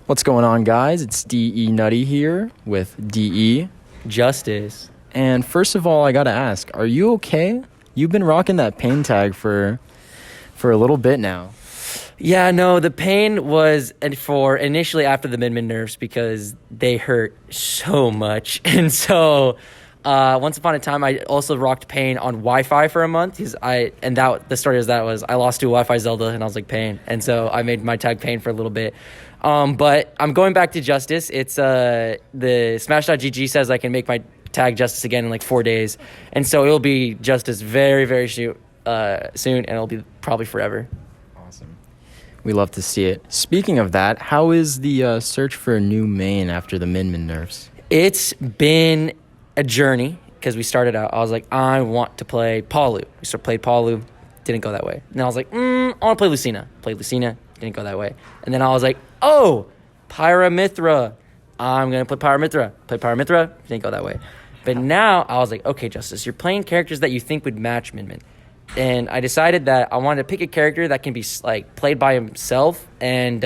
What's going on, guys? It's DE Nutty here with DE. Justice. And first of all, I gotta ask, are you okay? You've been rocking that pain tag for a little bit now. Yeah, no, the pain was for initially after the Min nerfs because they hurt so much. And so once upon a time, I also rocked pain on Wi-Fi for a month. The story is that was I lost to a Wi-Fi Zelda and I was like pain. And so I made my tag pain for a little bit. But I'm going back to Justice. It's the Smash.gg says I can make my tag Justice again in like 4 days. And so it'll be Justice very, very soon, and it'll be probably forever. Awesome. We love to see it. Speaking of that, how is the search for a new main after the Min nerfs? It's been a journey because we started out. I was like, I want to play Palu. We played Palu, didn't go that way. And then I was like, I want to play Lucina. Played Lucina, didn't go that way. And then I was like, Pyramithra. I'm going to play Pyramithra. Play Pyramithra, didn't go that way. But now I was like, okay, Justice, you're playing characters that you think would match Min. And I decided that I wanted to pick a character that can be like played by himself and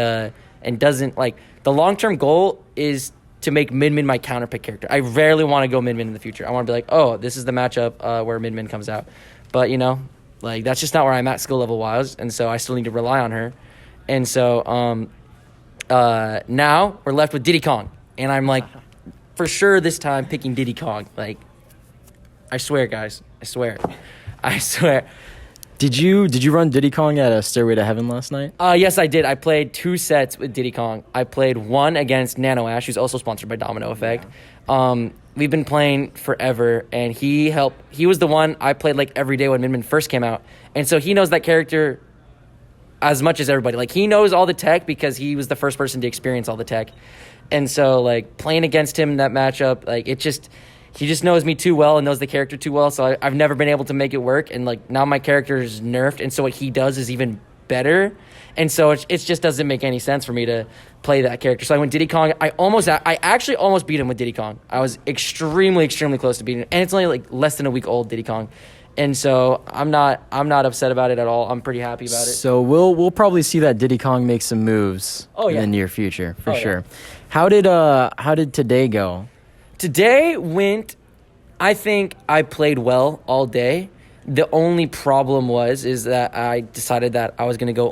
doesn't like the long-term goal is to make Min my counter pick character. I rarely want to go Min in the future. I want to be like, oh, this is the matchup where Min comes out. But like that's just not where I'm at skill level wise, and so I still need to rely on her. And so now we're left with Diddy Kong, and I'm like, for sure this time picking Diddy Kong. Like, I swear, guys, I swear. Did you run Diddy Kong at a Stairway to Heaven last night? Yes, I did. I played 2 sets with Diddy Kong. I played one against Nano Ash, who's also sponsored by Domino Effect. We've been playing forever, and he was the one I played like every day when Min first came out, and so he knows that character as much as everybody. Like, he knows all the tech because he was the first person to experience all the tech. And so, like, playing against him in that matchup, like, he just knows me too well and knows the character too well, so I've never been able to make it work. And, like, now my character is nerfed, and so what he does is even better. And so it just doesn't make any sense for me to play that character. So I went Diddy Kong. I actually almost beat him with Diddy Kong. I was extremely, extremely close to beating him. And it's only, like, less than a week old, Diddy Kong. And so I'm not upset about it at all. I'm pretty happy about it. So we'll probably see that Diddy Kong make some moves in the near future for sure. Yeah. How did today go? Today went, I think I played well all day. The only problem is that I decided that I was going to go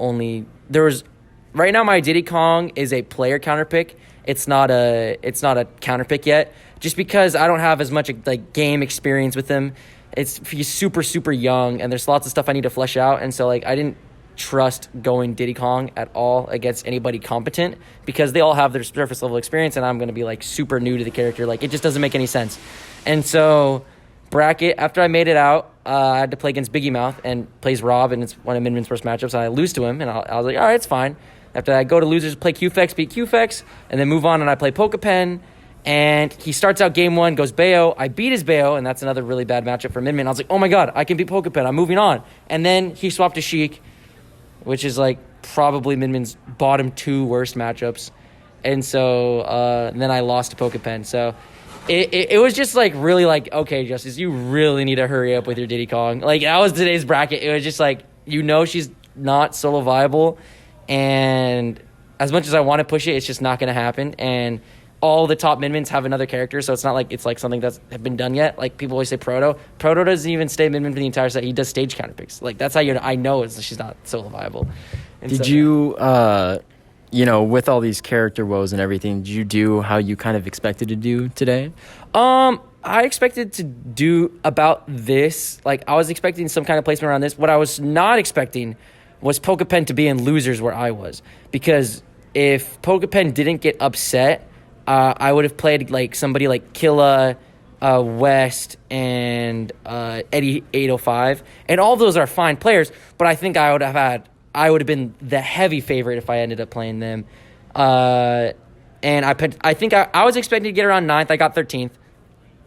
right now my Diddy Kong is a player counter pick. It's not a counter pick yet, just because I don't have as much like game experience with him. He's super, super young, and there's lots of stuff I need to flesh out. And so, like, I didn't trust going Diddy Kong at all against anybody competent because they all have their surface level experience, and I'm going to be, like, super new to the character. Like, it just doesn't make any sense. And so, bracket, after I made it out, I had to play against Biggie Mouth, and plays Rob, and it's one of Min's first matchups, and I lose to him, and I was like, all right, it's fine. After that, I go to losers, play QFX, beat QFX, and then move on, and I play Pokepen. And he starts out game 1, goes Bayo. I beat his Bayo, and that's another really bad matchup for Min. I was like, oh my god, I can beat Pokepen. I'm moving on. And then he swapped to Sheik, which is like probably Min's bottom 2 worst matchups. And so then I lost to Pokepen. So it was just like really like, okay, Justice, you really need to hurry up with your Diddy Kong. Like, that was today's bracket. It was just like, she's not solo viable. And as much as I want to push it, it's just not going to happen. And all the top Min have another character, so it's not like it's like something that's been done yet. Like, people always say Proto. Proto doesn't even stay Min for the entire set. He does stage counter picks. Like, that's how I know she's not solo viable. And did you, with all these character woes and everything, did you do how you kind of expected to do today? I expected to do about this. Like, I was expecting some kind of placement around this. What I was not expecting was Pokepen to be in losers where I was. Because if Pokepen didn't get upset, I would have played like somebody like Killa, West, and Eddie 805, and all of those are fine players. But I think I would have been the heavy favorite if I ended up playing them. And I think I was expecting to get around 9th. I got 13th.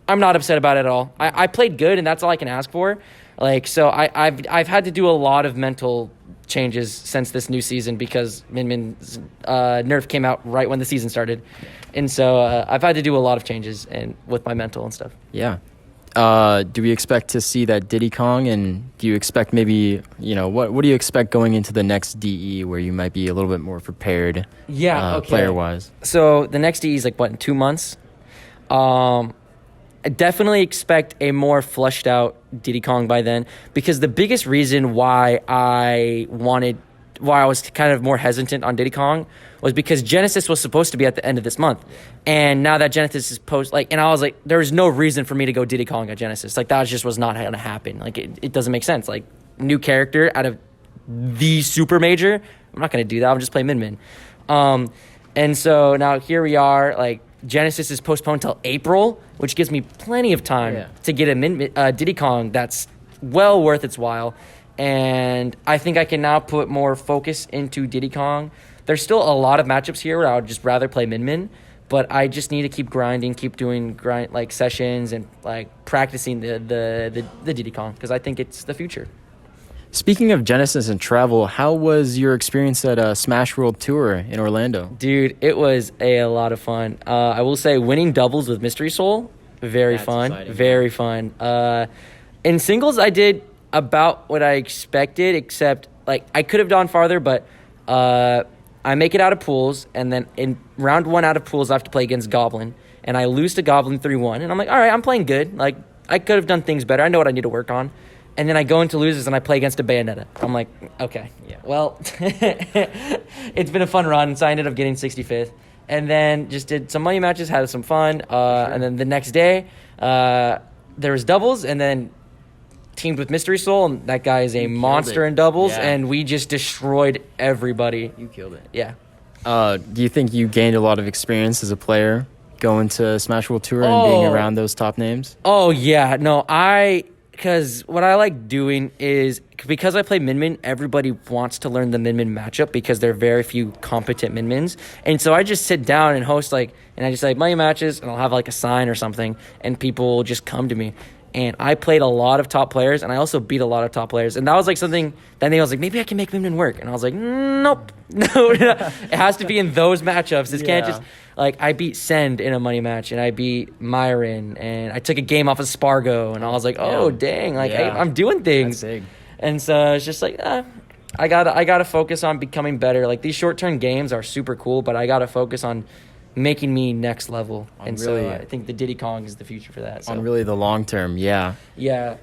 I'm not upset about it at all. I played good, and that's all I can ask for. Like, so I've had to do a lot of mental changes since this new season because Min's nerf came out right when the season started. And so I've had to do a lot of changes with my mental and stuff. Yeah. Do we expect to see that Diddy Kong? And do you expect maybe, what do you expect going into the next DE where you might be a little bit more prepared player-wise? So the next DE is like, what, in 2 months? I definitely expect a more fleshed out Diddy Kong by then, because the biggest reason why I was kind of more hesitant on Diddy Kong was because Genesis was supposed to be at the end of this month. And now that Genesis is and I was like, there was no reason for me to go Diddy Kong at Genesis. Like, that just was not going to happen. Like, it doesn't make sense. Like, new character out of the super major, I'm not going to do that. I'll just play Min. And so now here we are, like, Genesis is postponed till April, which gives me plenty of time to get a Diddy Kong that's well worth its while. And I think I can now put more focus into Diddy Kong. There's still a lot of matchups here where I would just rather play Min, but I just need to keep grinding, keep doing sessions and like practicing the Diddy Kong, because I think it's the future. Speaking of Genesis and travel, how was your experience at Smash World Tour in Orlando? Dude, it was a lot of fun. I will say winning doubles with Mystery Soul, That's fun. Exciting, very fun. In singles, I did about what I expected, except like I could have gone farther, but I make it out of pools, and then in round 1 out of pools, I have to play against Goblin, and I lose to Goblin 3-1, and I'm like, all right, I'm playing good. Like, I could have done things better. I know what I need to work on. And then I go into losers and I play against a Bayonetta. I'm like, okay, well, it's been a fun run. So I ended up getting 65th. And then just did some money matches, had some fun. And then the next day, there was doubles, and then teamed with Mystery Soul. And that guy is a monster in doubles. Yeah. And we just destroyed everybody. You killed it. Yeah. Do you think you gained a lot of experience as a player going to Smash World Tour and being around those top names? Oh, yeah. No, because what I like doing is, because I play Min, everybody wants to learn the Min matchup because there are very few competent Min. And so I just sit down and host, and I just money matches, and I'll have a sign or something, and people will just come to me. And I played a lot of top players, and I also beat a lot of top players. And that was something that I was like, maybe I can make Min work. And I was like, nope. No, it has to be in those matchups. It can't just, I beat Send in a money match, and I beat Myron, and I took a game off of Spargo, and I was like, oh, dang, I'm doing things. That's big. And so it's just I gotta focus on becoming better. These short-term games are super cool, but I gotta focus on making me next level. So I think the Diddy Kong is the future for that. So. On really the long term, yeah. Yeah,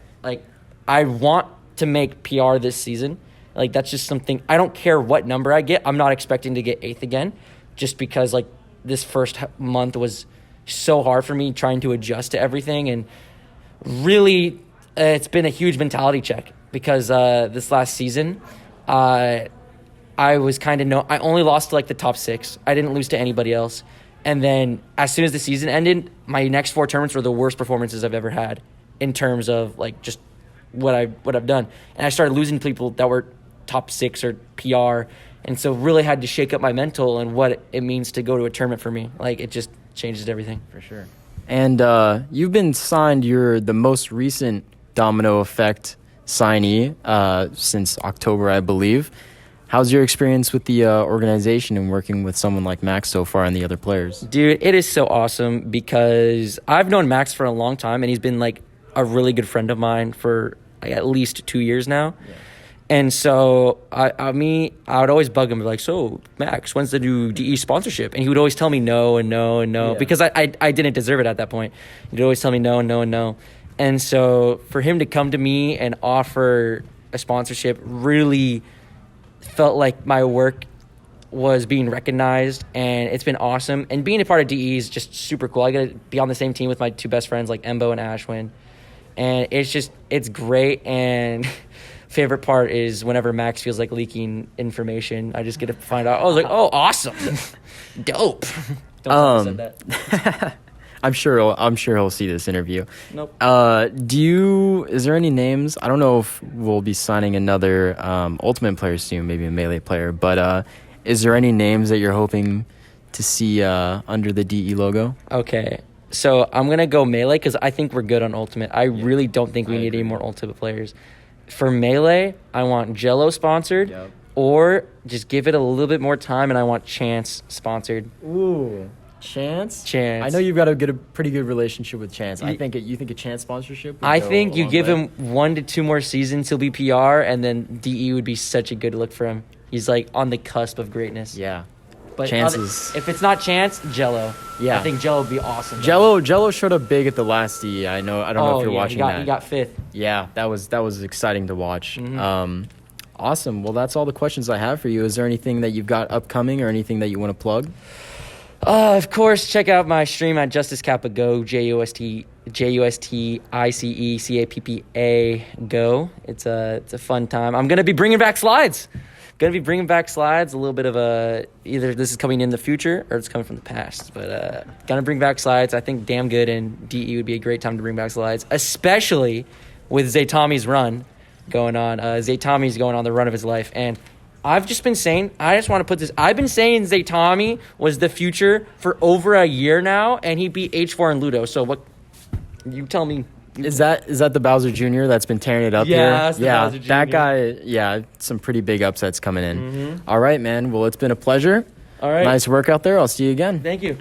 I want to make PR this season. That's just something, I don't care what number I get. I'm not expecting to get 8th again, just because this first month was so hard for me trying to adjust to everything. And really, it's been a huge mentality check, because this last season, I was I only lost to the top 6. I didn't lose to anybody else. And then as soon as the season ended, my next 4 tournaments were the worst performances I've ever had in terms of just what I've done. And I started losing to people that were top 6 or PR. And so really had to shake up my mental and what it means to go to a tournament for me. It just changes everything. For sure. And you've been signed, you're the most recent Domino Effect signee since October, I believe. How's your experience with the organization and working with someone like Max so far and the other players? Dude, it is so awesome, because I've known Max for a long time, and he's been a really good friend of mine for at least 2 years now. Yeah. And so I would always bug him, so Max, when's the new DE sponsorship? And he would always tell me no and no and no, because I didn't deserve it at that point. He'd always tell me no and no and no. And so for him to come to me and offer a sponsorship really felt like my work was being recognized, and it's been awesome. And being a part of DE is just super cool. I get to be on the same team with my 2 best friends, Embo and Ashwin. And it's great. And favorite part is whenever Max feels like leaking information, I just get to find out. I was like, oh, awesome. Dope. Don't think I said that. I'm sure he'll see this interview. Nope. Is there any names? I don't know if we'll be signing another Ultimate player soon, maybe a Melee player, but is there any names that you're hoping to see under the DE logo? Okay. So I'm going to go Melee, because I think we're good on Ultimate. I really don't think we need any more Ultimate players. For Melee, I want Jello sponsored, or just give it a little bit more time, and I want Chance sponsored. Ooh. Chance? Chance. I know you've got a pretty good relationship with Chance. You think a Chance sponsorship would I go think a you long give way? him 1 to 2 more seasons, he'll be PR, and then DE would be such a good look for him. He's like on the cusp of greatness. Yeah. But Chances. if it's not Chance, Jello. Yeah. I think Jello would be awesome. Jello showed up big at the last DE. I don't know if you're watching that. He got 5th. Yeah, that was exciting to watch. Mm-hmm. Awesome. Well, that's all the questions I have for you. Is there anything that you've got upcoming or anything that you want to plug? Of course, check out my stream at Justice Kappa Go, JUSTICECAPPA Go. It's a fun time. I'm gonna be bringing back slides. A little bit of either this is coming in the future or it's coming from the past. But gonna bring back slides. I think Damn Good and DE would be a great time to bring back slides, especially with Zaytomi's run going on. Zaytomi's going on the run of his life, and I've just been saying, I just want to put this, I've been saying Zaytomi was the future for over a year now, and he beat H4 and Ludo. So what, you tell me. Is that the Bowser Jr. that's been tearing it up here? That's the Bowser Jr. That guy, some pretty big upsets coming in. All right, man. Well, it's been a pleasure. All right. Nice work out there. I'll see you again. Thank you.